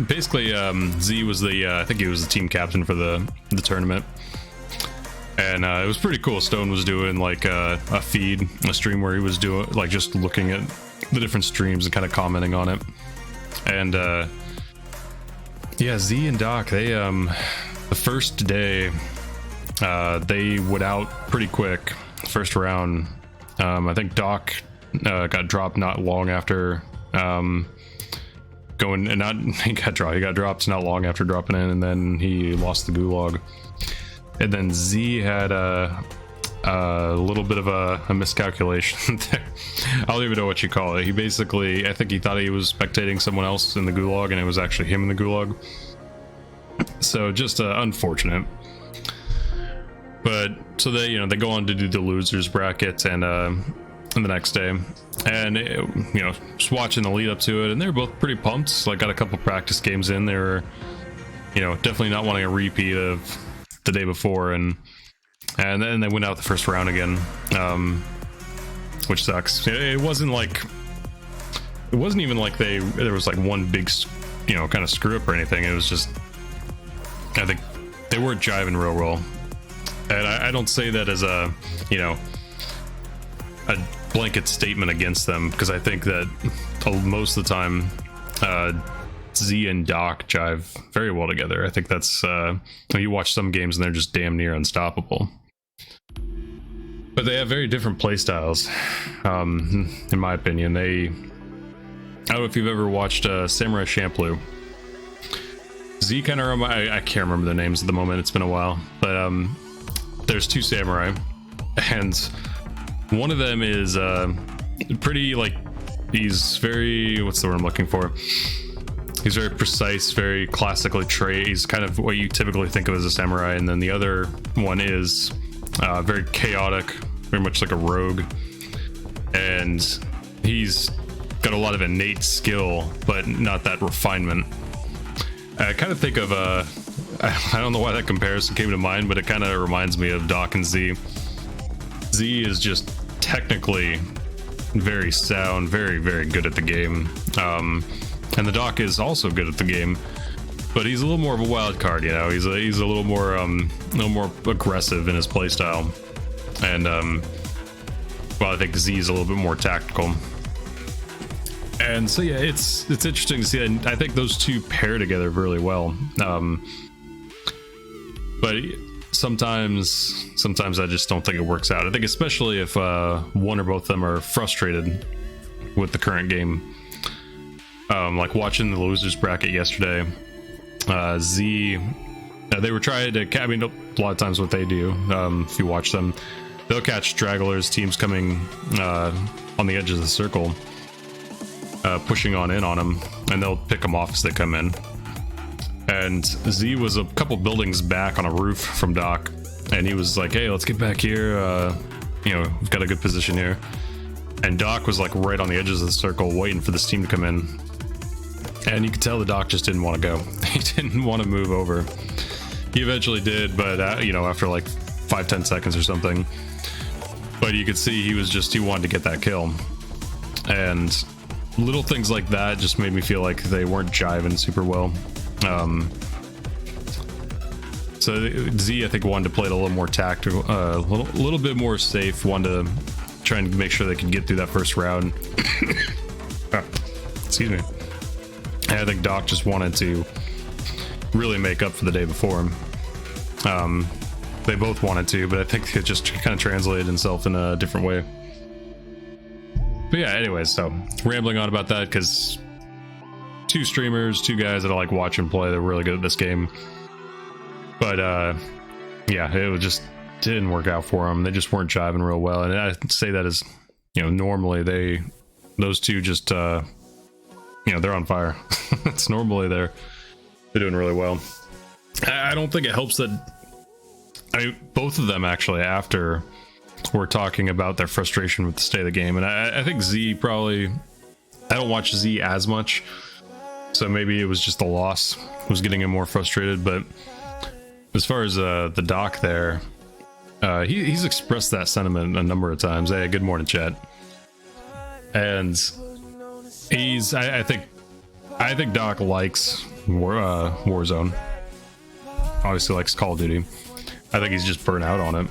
Basically, Z was the I think he was the team captain for the tournament, and it was pretty cool. Stone was doing like a stream where he was doing like just looking at the different streams and kind of commenting on it. And yeah, Z and Doc, they the first day they went out pretty quick. First round, I think Doc got dropped not long after he got dropped not long after dropping in, and then he lost the gulag. And then Z had a little bit of a miscalculation there. I don't even know what you call it. He basically, I think he thought he was spectating someone else in the gulag, and it was actually him in the gulag. So just unfortunate. But so they go on to do the losers bracket and the next day, and just watching the lead up to it, and they're both pretty pumped. Like, got a couple practice games in. They were definitely not wanting a repeat of the day before, and then they went out the first round again, which sucks. It wasn't even like there was like one big kind of screw up or anything. It was just, I think they weren't jiving real well. And I don't say that as a blanket statement against them, because I think that most of the time Z and Doc jive very well together. I think that's you watch some games and they're just damn near unstoppable. But they have very different play styles, in my opinion. I don't know if you've ever watched Samurai Champloo. Z kind of I can't remember their names at the moment. It's been a while, but there's two samurai, and one of them is pretty, like, he's very, what's the word I'm looking for? He's very precise, very classically trained. He's kind of what you typically think of as a samurai. And then the other one is very chaotic, very much like a rogue, and he's got a lot of innate skill, but not that refinement. I kind of think of I don't know why that comparison came to mind, but it kind of reminds me of Doc and Z. Z is just technically very sound, very, very good at the game. And the Doc is also good at the game, but he's a little more of a wild card, He's a little more aggressive in his playstyle. And well, I think Z is a little bit more tactical. And so yeah, it's interesting to see, and I think those two pair together really well. But sometimes I just don't think it works out. I think especially if one or both of them are frustrated with the current game. Like watching the losers bracket yesterday, Z, they were trying to, I mean, a lot of times what they do, if you watch them, they'll catch stragglers, teams coming on the edge of the circle, pushing in on them, and they'll pick them off as they come in. And Z was a couple buildings back on a roof from Doc, and he was like, hey, let's get back here, we've got a good position here. And Doc was like right on the edges of the circle waiting for this team to come in, and you could tell the Doc just didn't want to go. He didn't want to move over. He eventually did, but after like 5-10 seconds or something. But you could see he wanted to get that kill. And little things like that just made me feel like they weren't jiving super well. So Z, I think, wanted to play it a little more tactical, a little bit more safe, wanted to try and make sure they could get through that first round. Excuse me. And I think Doc just wanted to really make up for the day before him. They both wanted to, but I think it just kind of translated itself in a different way. But yeah, anyways, so rambling on about that, because two guys that I like watch and play, they're really good at this game. But yeah, it just didn't work out for them. They just weren't jiving real well, and I say that as, normally those two just they're on fire. It's normally they're doing really well. I don't think it helps that both of them actually after were talking about their frustration with the state of the game, and I think Z probably, I don't watch Z as much, so maybe it was just the loss was getting him more frustrated. But as far as the Doc there, he's expressed that sentiment a number of times. Hey, good morning, chat. And he's, I think I think Doc likes Warzone. Obviously likes Call of Duty. I think he's just burnt out on it.